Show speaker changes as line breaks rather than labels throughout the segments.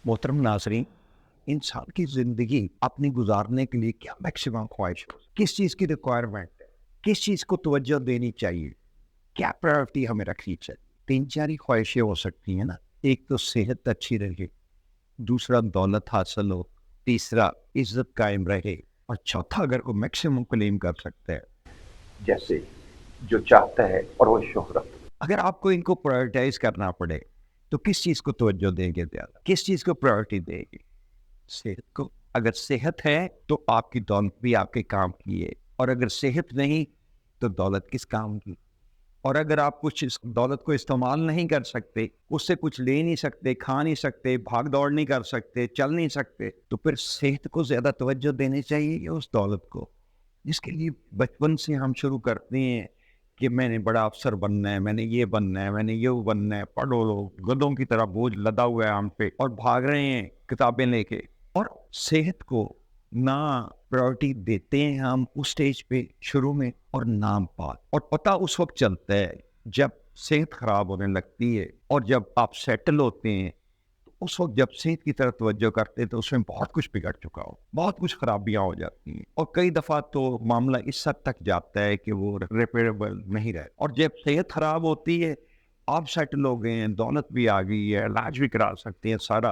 मोहतरम नाज़रीन, इंसान की ज़िंदगी अपनी गुज़ारने के लिए क्या मैक्सिमम ख्वाहिश हो, किस चीज़ की रिक्वायरमेंट है, किस चीज़ को तवज्जो देनी चाहिए, क्या प्रायोरिटी हमें रखनी चाहिए। 3-4 ही ख्वाहिशें हो सकती हैं ना। एक तो सेहत अच्छी रहे, दूसरा दौलत हासिल हो, तीसरा इज़्ज़त कायम रहे और चौथा अगर कोई मैक्सिमम क्लेम कर सकता है, जैसे जो चाहता है और वो शोहरत। अगर आपको इनको प्रायोरिटाइज़ करना पड़े, तो किस चीज़ को तवज्जो देंगे ज़्यादा? किस चीज़ को प्रायोरिटी देंगे? सेहत को। अगर सेहत है तो आपकी दौलत भी आपके काम की है और अगर सेहत नहीं तो दौलत किस काम की। और अगर आप कुछ इस दौलत को इस्तेमाल नहीं कर सकते, उससे कुछ ले नहीं सकते, खा नहीं सकते, भाग दौड़ नहीं कर सकते, चल नहीं सकते, तो फिर सेहत को ज़्यादा तवज्जो देनी चाहिए या उस दौलत को। जिसके लिए बचपन से हम शुरू करते हैं कि मैंने बड़ा अफसर बनना है, मैंने ये बनना है, मैंने ये बनना है, पढ़ो लो, गधों की तरह बोझ लदा हुआ है हम पे और भाग रहे हैं किताबें लेके। और सेहत को ना प्रायोरिटी देते हैं हम उस स्टेज पे शुरू में और नाम पात और पता उस वक्त चलता है जब सेहत खराब होने लगती है और जब आप सेटल होते हैं तो उस वक्त जब सेहत की तरफ तवज्जो करते हैं तो उसमें बहुत कुछ बिगड़ चुका हो, बहुत कुछ खराबियां हो जाती हैं और कई दफा तो मामला इस हद तक जाता है कि वो रिपेयरेबल नहीं रहे। और जब सेहत खराब होती है, आप सेटल हो गए हैं, दौलत भी आ गई है, इलाज भी करा सकते हैं सारा,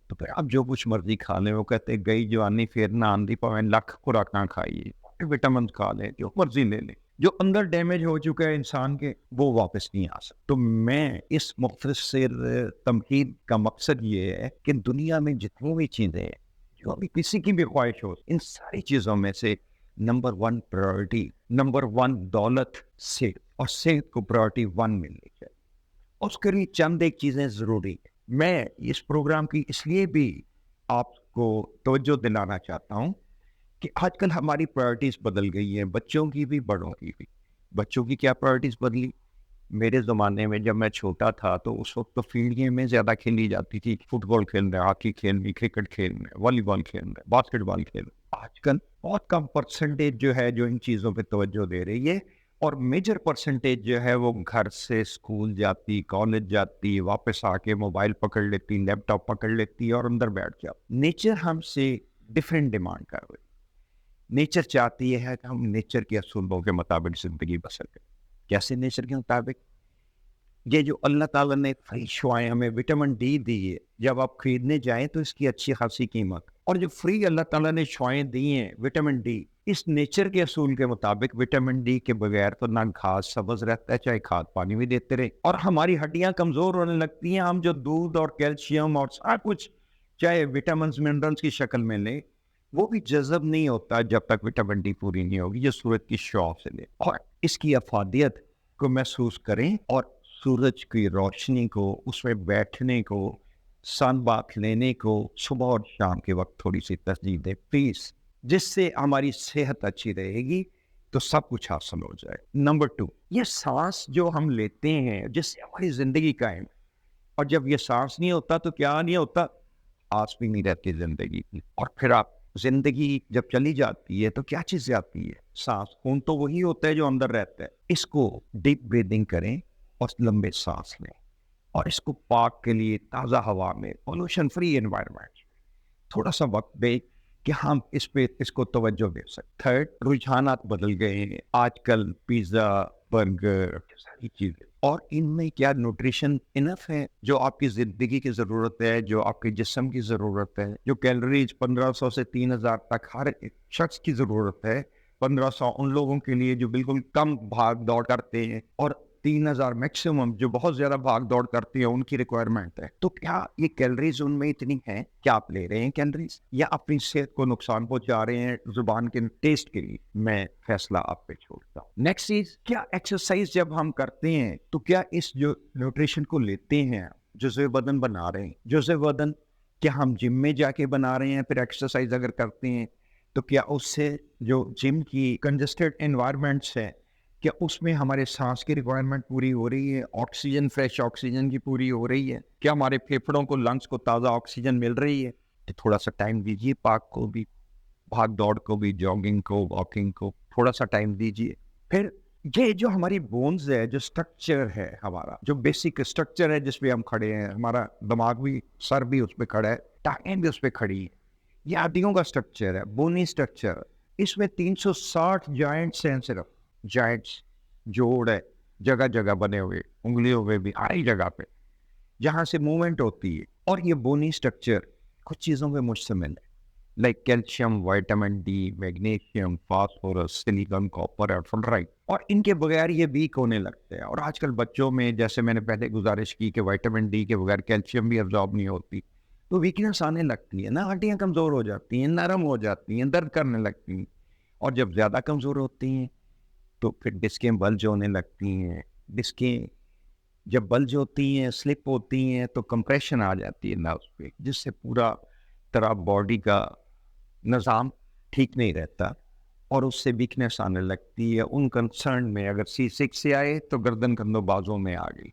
तो फिर आप जो कुछ मर्जी खा लें। वो कहते हैं गई जवानी फिर ना आंधी पावे, लख खुराकां खाइए, विटामिन खा लें, जो मर्जी ले लें, जो अंदर डैमेज हो चुका है इंसान के वो वापस नहीं आ सकता। तो मैं इस मुख्तसर तमहीद का मकसद ये है कि दुनिया में जितनी भी चीज़ें हैं, जो भी किसी की भी ख्वाहिश हो, इन सारी चीज़ों में से नंबर 1 प्रायोरिटी, नंबर 1 दौलत, सेहत, और सेहत को प्रायोरिटी 1 मिलनी चाहिए। उसके लिए चंद एक चीज़ें ज़रूरी हैं। मैं इस प्रोग्राम की इसलिए भी आपको तवज्जो दिलाना चाहता हूँ कि आजकल हमारी प्रायोरिटीज़ बदल गई हैं, बच्चों की भी, बड़ों की भी। बच्चों की क्या प्रायोरिटीज़ बदली? मेरे ज़माने में जब मैं छोटा था तो उस वक़्त तो फील्ड गेमें ज़्यादा खेली जाती थी। फुटबॉल खेलना है, हॉकी खेलनी, क्रिकेट खेलना है, वॉलीबॉल खेलना है, बास्केटबॉल खेलना है। आजकल बहुत कम परसेंटेज जो है जो इन चीज़ों पे तवज्जो दे रही है और मेजर परसेंटेज जो है वो घर से स्कूल जाती, कॉलेज जाती, वापस आके मोबाइल पकड़ लेती, लैपटॉप पकड़ लेती और अंदर बैठ जाती। नेचर हमसे डिफरेंट डिमांड कर रही है। नेचर चाहती है कि हम नेचर के असूलों के मुताबिक ज़िंदगी बसर करें। कैसे नेचर के मुताबिक? ये जो अल्लाह ताला ने फ्री शुआएँ हमें विटामिन डी दी है, जब आप खरीदने जाएँ तो इसकी अच्छी खासी कीमत, और जो फ्री अल्लाह ताला ने शुआएँ दी हैं विटामिन डी, इस नेचर के असूल के मुताबिक विटामिन डी के बगैर तो ना घास सब्ज़ रहता है, चाहे खाद पानी भी देते रहे, और हमारी हड्डियाँ कमज़ोर होने लगती हैं। हम जो दूध और कैल्शियम और सारा कुछ चाहे विटामिन्स मिनरल्स की शक्ल में लें, वो भी जज़ब नहीं होता जब तक विटामिन डी पूरी नहीं होगी, जो सूरज की शॉप से ले, और इसकी अफादियत को महसूस करें और सूरज की रोशनी को, उसमें बैठने को, सन बाथ लेने को सुबह और शाम के वक्त थोड़ी सी तरजीह दें प्लीज़, जिससे हमारी सेहत अच्छी रहेगी तो सब कुछ हासिल हो जाए। नंबर 2, ये सांस जो हम लेते हैं जिससे हमारी ज़िंदगी कायम है, और जब ये सांस नहीं होता तो क्या नहीं होता? आस भी नहीं रहती ज़िंदगी की। और फिर आप ज़िंदगी जब चली जाती है तो क्या चीज़ जाती है? सांस। खून तो वही होता है जो अंदर रहता है। इसको डीप ब्रीदिंग करें और लंबे सांस लें, और इसको पार्क के लिए ताज़ा हवा में, पॉल्यूशन फ्री एनवायरनमेंट, थोड़ा सा वक्त दें कि हम इस पे इसको तवज्जो दे सकते। थर्ड, रुझानात बदल गए हैं। आजकल पिज़्ज़ा, बर्गर, सारी चीज़ें, और इनमें क्या न्यूट्रिशन इनफ है जो आपकी ज़िंदगी की ज़रूरत है, जो आपके जिस्म की ज़रूरत है, जो कैलोरीज 1500 से 3000 तक हर एक शख्स की ज़रूरत है। 1500 उन लोगों के लिए जो बिल्कुल कम भाग दौड़ करते हैं, और 3000 मैक्सिमम जो बहुत ज्यादा भाग दौड़ करती है उनकी रिक्वायरमेंट है। तो क्या ये कैलोरीज उनमें इतनी है? क्या आप ले रहे हैं कैलोरीज, या अपनी सेहत को नुकसान पहुंचा रहे हैं जुबान के टेस्ट के लिए? मैं फैसला आप पे छोड़ता हूँ। नेक्स्ट चीज, क्या एक्सरसाइज जब हम करते हैं तो क्या इस जो न्यूट्रिशन को लेते हैं, जुज़्वे बदन बना रहे हैं, जुज़्वे बदन क्या हम जिम में जाके बना रहे हैं? फिर एक्सरसाइज अगर करते हैं तो क्या उससे जो जिम की कंजस्टेड एनवायरनमेंट्स है, क्या उसमें हमारे सांस की रिक्वायरमेंट पूरी हो रही है? ऑक्सीजन, फ्रेश ऑक्सीजन की पूरी हो रही है? क्या हमारे फेफड़ों को, लंग्स को ताज़ा ऑक्सीजन मिल रही है? तो थोड़ा सा टाइम दीजिए पार्क को भी, भाग दौड़ को भी, जॉगिंग को, वॉकिंग को थोड़ा सा टाइम दीजिए। फिर یہ جو ہماری بونز ہے، جو اسٹرکچر ہے ہمارا، جو بیسک اسٹرکچر ہے جس پہ ہم کھڑے ہیں، ہمارا دماغ بھی، سر بھی اس پہ کھڑا ہے، ٹانگیں بھی اس پہ کھڑی ہیں، یہ ہڈیوں کا اسٹرکچر ہے، بونی اسٹرکچر. اس میں 360 جوائنٹس ہیں، صرف جوائنٹس، جوڑ ہے، جگہ جگہ بنے ہوئے، انگلیوں میں بھی ہر جگہ پہ جہاں سے موومنٹ ہوتی ہے. اور یہ بونی اسٹرکچر کچھ چیزوں پہ مشتمل ہے، like calcium, vitamin D, magnesium, phosphorus, silicon, copper اور فلورائڈ. اور ان کے بغیر یہ ویک ہونے لگتے ہیں. اور آج کل بچوں میں، جیسے میں نے پہلے گزارش کی کہ وائٹامن ڈی کے بغیر کیلشیم بھی ابزارب نہیں ہوتی، تو ویکنس آنے لگتی ہے نا، ہڈیاں کمزور ہو جاتی ہیں، نرم ہو جاتی ہیں، درد کرنے لگتی ہیں. اور جب زیادہ کمزور ہوتی ہیں تو پھر ڈسکیں بلج ہونے لگتی ہیں. ڈسکیں جب بلج ہوتی ہیں، سلپ ہوتی ہیں، تو کمپریشن آ جاتی ہے نروز پہ، جس سے پورا طرح باڈی کا نظام ٹھیک نہیں رہتا اور اس سے ویکنیس آنے لگتی ہے. ان کنسرن میں اگر C6 سے آئے تو گردن کندھوں بازوں میں آ گئی،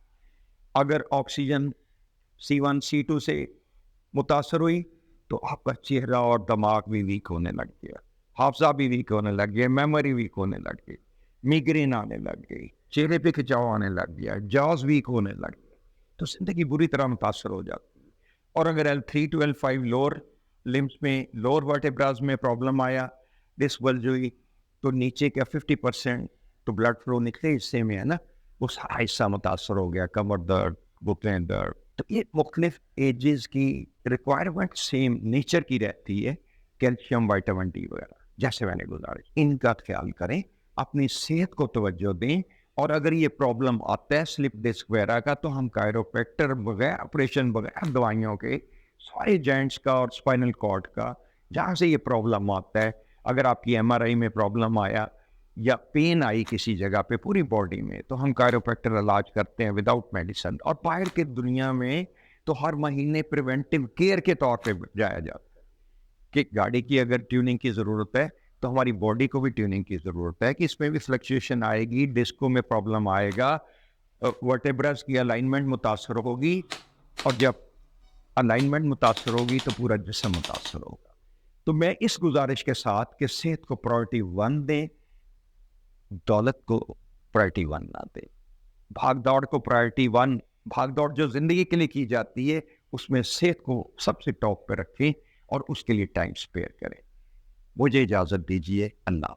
اگر آکسیجن C1 C2 سے متاثر ہوئی تو آپ کا چہرہ اور دماغ بھی ویک ہونے لگ گیا، حافظہ بھی ویک ہونے لگ گیا، میموری ویک ہونے لگ گئی، میگرین آنے لگ گئی، چہرے پہ کھچاؤ آنے لگ گیا، جاز ویک ہونے لگ گیا، تو زندگی بری طرح متاثر ہو جاتی ہے. اور اگر L3 to L5 لوور لمبس میں، لوور ورٹیبراز میں پرابلم آیا، ڈسک بلج ہوئی، تو نیچے کا 50% تو بلڈ فلو نکلے حصے میں ہے نا، وہ سارا حصہ متاثر ہو گیا، کمر درد، گھٹنے درد. تو یہ مختلف ایجز کی ریکوائرمنٹ سیم نیچر کی رہتی ہے، کیلشیم، وائٹامن ڈی وغیرہ. جیسے میں نے گزارش، ان کا خیال کریں، اپنی صحت کو توجہ دیں. اور اگر یہ پرابلم آتا ہے سلپ ڈسک وغیرہ کا، تو ہم کائروپریکٹر بغیر آپریشن، بغیر دوائیوں کے، سارے جوائنٹس کا اور اسپائنل کارڈ کا، جہاں سے یہ پرابلم آتا ہے، اگر آپ کی MRI میں پرابلم آیا یا پین آئی کسی جگہ پہ پوری باڈی میں، تو ہم کائروپریکٹر علاج کرتے ہیں وداؤٹ میڈیسن. اور باہر کے دنیا میں تو ہر مہینے پریونٹیو کیئر کے طور پہ جایا جاتا ہے کہ گاڑی کی اگر ٹیوننگ کی ضرورت ہے تو ہماری باڈی کو بھی ٹیوننگ کی ضرورت ہے، کہ اس میں بھی فلکچویشن آئے گی، ڈسکوں میں پرابلم آئے گا، ورٹیبرس کی الائنمنٹ متاثر ہوگی، اور جب الائنمنٹ متاثر ہوگی تو پورا جسم متاثر ہوگا. تو میں اس گزارش کے ساتھ کہ صحت کو پرائرٹی 1 دیں، دولت کو پرائرٹی 1 نہ دیں. بھاگ دوڑ کو پرائرٹی 1، بھاگ دوڑ جو زندگی کے لیے کی جاتی ہے اس میں صحت کو سب سے ٹاپ پہ رکھیں اور اس کے لیے ٹائم اسپیئر کریں. مجھے اجازت دیجیے. اللہ.